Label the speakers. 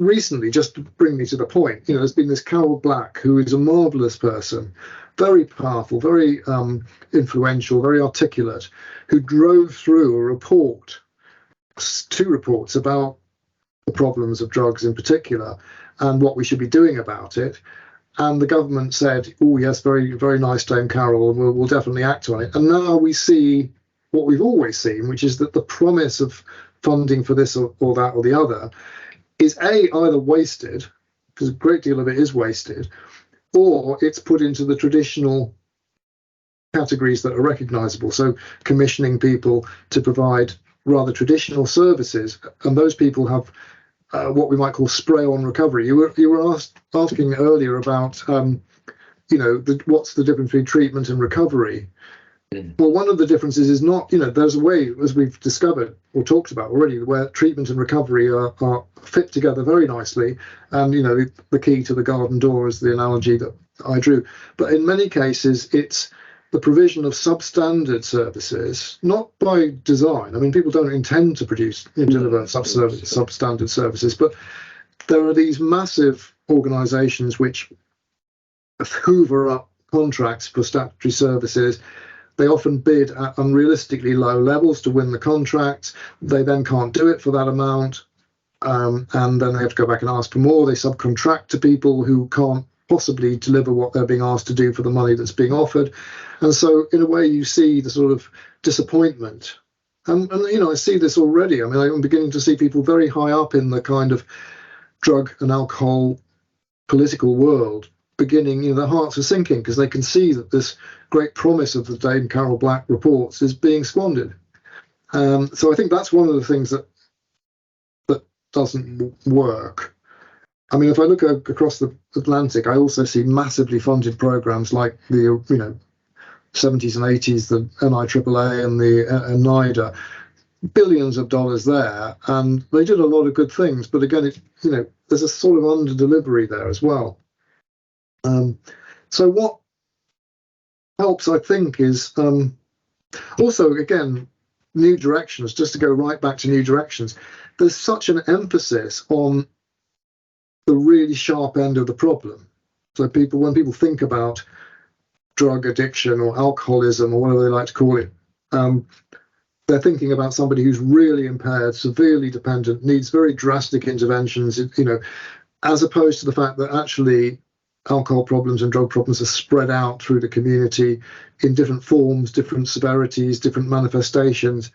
Speaker 1: recently, just to bring me to the point, there's been this Carol Black, who is a marvelous person, very powerful, very influential, very articulate, who drove through two reports about the problems of drugs in particular and what we should be doing about it. And the government said, oh, yes, very, very nice, Dame Carol, and we'll definitely act on it. And now we see what we've always seen, which is that the promise of funding for this or that or the other is either wasted, because a great deal of it is wasted, or it's put into the traditional categories that are recognizable. So commissioning people to provide rather traditional services, and those people have what we might call spray-on recovery. You were asking earlier about what's the difference between treatment and recovery. Well, one of the differences is not, there's a way, as we've discovered or talked about already, where treatment and recovery are fit together very nicely. And, the key to the garden door is the analogy that I drew. But in many cases, it's the provision of substandard services, not by design. I mean, people don't intend to deliver substandard services, but there are these massive organisations which hoover up contracts for statutory services. They often bid at unrealistically low levels to win the contract. They then can't do it for that amount, and then they have to go back and ask for more. They subcontract to people who can't possibly deliver what they're being asked to do for the money that's being offered. And so, in a way, you see the sort of disappointment. And I see this already. I mean, I'm beginning to see people very high up in the kind of drug and alcohol political world beginning, their hearts are sinking because they can see that this great promise of the Dame Carol Black reports is being squandered. So I think that's one of the things that doesn't work. I mean, if I look across the Atlantic, I also see massively funded programs like the 70s and 80s, the NIAAA and the NIDA, billions of dollars there, and they did a lot of good things. But again, there's a sort of under delivery there as well. So what helps, I think, is also, again, new directions, just to go right back to new directions. There's such an emphasis on the really sharp end of the problem. So when people think about drug addiction or alcoholism or whatever they like to call it, they're thinking about somebody who's really impaired, severely dependent, needs very drastic interventions, as opposed to the fact that actually alcohol problems and drug problems are spread out through the community in different forms, different severities, different manifestations.